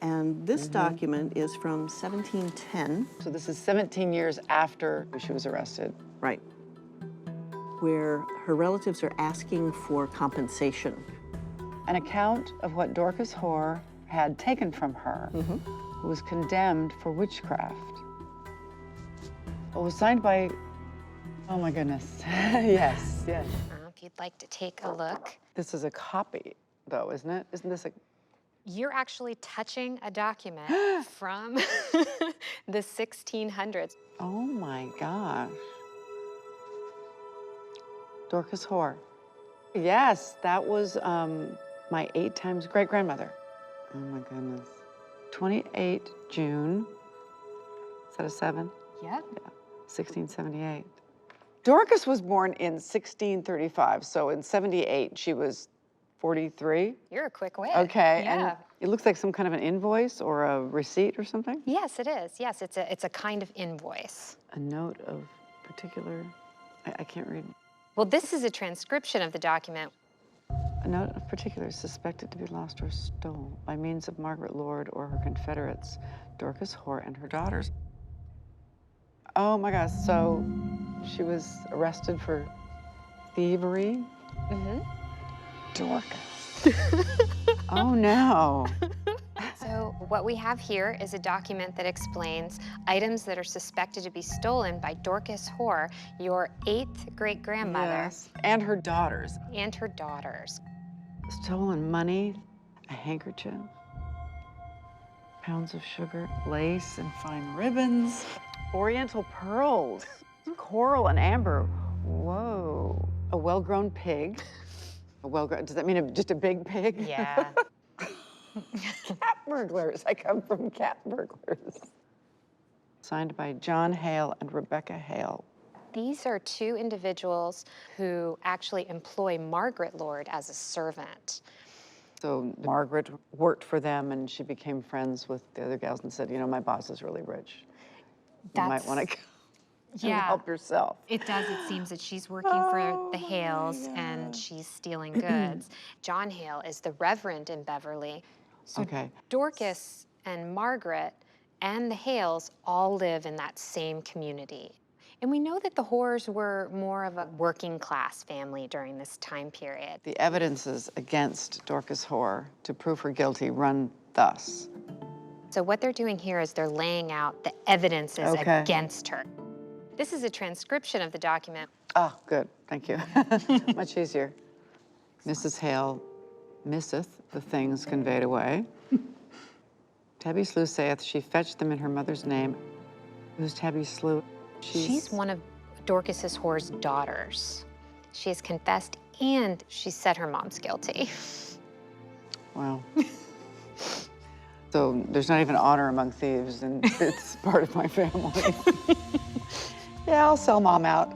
And this document is from 1710. So this is 17 years after she was arrested. Right. Where her relatives are asking for compensation. An account of what Dorcas Hoare had taken from her, who was condemned for witchcraft. It was signed by, oh my goodness, yes. If you'd like to take a look. This is a copy, though, isn't it? Isn't this a... You're actually touching a document from the 1600s. Oh my gosh. Dorcas Hoare. Yes, that was my 8 times great-grandmother. Oh my goodness. 28 June, is that a 7? Yep. Yeah, 1678. Dorcas was born in 1635, so in 78 she was 43. You're a quick wit. Okay, Yeah. and it looks like some kind of an invoice or a receipt or something? Yes, it is. Yes, it's a kind of invoice. A note of particular, I can't read. Well, this is a transcription of the document. A note of particulars suspected to be lost or stolen by means of Margaret Lord or her confederates, Dorcas Hoare and her daughters. Oh my gosh, so she was arrested for thievery? Dorcas. Oh no. So what we have here is a document that explains items that are suspected to be stolen by Dorcas Hoare, your 8th great-grandmother. Yes, and her daughters. And her daughters. Stolen money, a handkerchief, pounds of sugar, lace and fine ribbons, oriental pearls, coral and amber. Whoa. A well-grown pig. A well-grown, does that mean just a big pig? Yeah. Cat burglars. I come from cat burglars. Signed by John Hale and Rebecca Hale. These are 2 individuals who actually employ Margaret Lord as a servant. So Margaret worked for them and she became friends with the other gals and said, you know, my boss is really rich. You might want to help yourself. It does. It seems that she's working for the Hales and she's stealing goods. John Hale is the Reverend in Beverly. So Okay. Dorcas and Margaret and the Hales all live in that same community. And we know that the Hoares were more of a working class family during this time period. The evidences against Dorcas Hoare to prove her guilty run thus. So what they're doing here is they're laying out the evidences against her. This is a transcription of the document. Ah, good, thank you. Much easier. Mrs. Hale misseth the things conveyed away. Tabby Slew saith she fetched them in her mother's name. Who's Tabby Slew? She's one of Dorcas Hoare's daughters. She has confessed and she said her mom's guilty. Wow. So there's not even honor among thieves, and it's part of my family. Yeah, I'll sell mom out.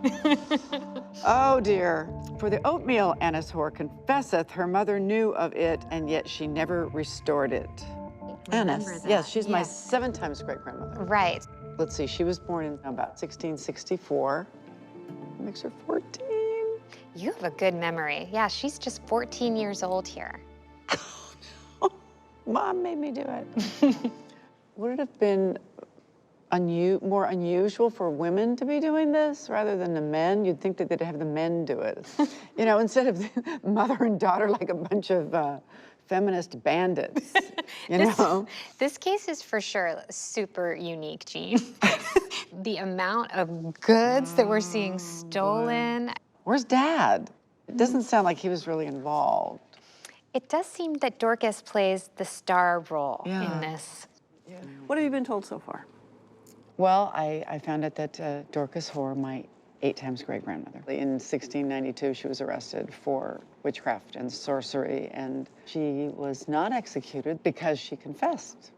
Oh dear. For the oatmeal, Annis Hoare confesseth her mother knew of it, and yet she never restored it. Annis, yes, she's my 7 times great-grandmother. Right. Let's see, she was born in about 1664. Makes her 14. You have a good memory. Yeah, she's just 14 years old here. Mom made me do it. Would it have been more unusual for women to be doing this rather than the men? You'd think that they'd have the men do it. You know, instead of mother and daughter like a bunch of feminist bandits, you know? This case is for sure super unique, Jean. The amount of goods that we're seeing stolen. Where's Dad? It doesn't sound like he was really involved. It does seem that Dorcas plays the star role in this. Yeah. What have you been told so far? Well, I found out that Dorcas Hoare, my 8 times great-grandmother, in 1692, she was arrested for witchcraft and sorcery, and she was not executed because she confessed.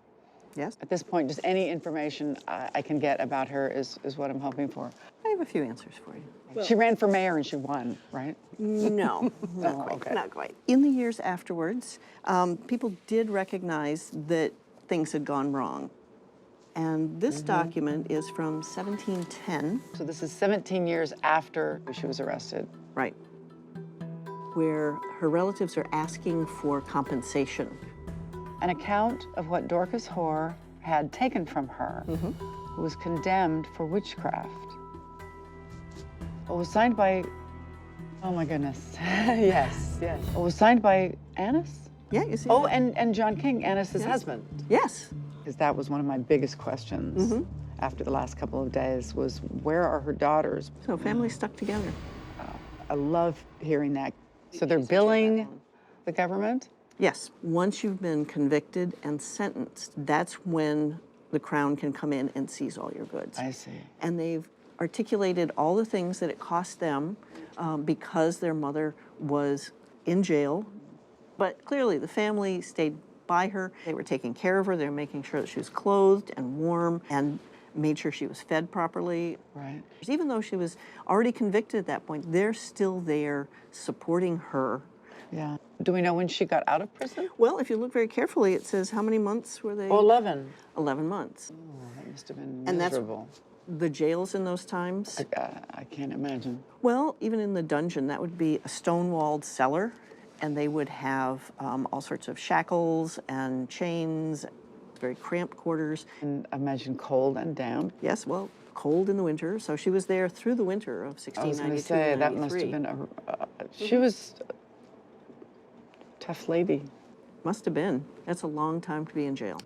Yes. At this point, just any information I can get about her is what I'm hoping for. I have a few answers for you. Well, she ran for mayor and she won, right? No, not quite, okay. not quite. In the years afterwards, people did recognize that things had gone wrong. And this document is from 1710. So this is 17 years after she was arrested. Right. Where her relatives are asking for compensation. an account of what Dorcas Hoare had taken from her, who was condemned for witchcraft. It was signed by, oh my goodness, yes. It was signed by Annis? Yeah, you see. Oh, that? and John King, Annis's husband. Yes. Because that was one of my biggest questions after the last couple of days was, where are her daughters? So families stuck together. I love hearing that. So they're billing the government? Yes. Once you've been convicted and sentenced, that's when the Crown can come in and seize all your goods. I see. And they've articulated all the things that it cost them because their mother was in jail. But clearly, the family stayed by her. They were taking care of her. They were making sure that she was clothed and warm and made sure she was fed properly. Right. Even though she was already convicted at that point, they're still there supporting her. Yeah. Do we know when she got out of prison? Well, if you look very carefully, it says how many months were they? Oh, 11. 11 months. Oh, that must have been And that's miserable. the jails in those times. I can't imagine. Well, even in the dungeon, that would be a stone-walled cellar, and they would have all sorts of shackles and chains, very cramped quarters. And imagine cold and damp. Yes, well, cold in the winter. So she was there through the winter of I was 1692 going to say, and that must have 93. been she was a tough lady. Must have been. That's a long time to be in jail.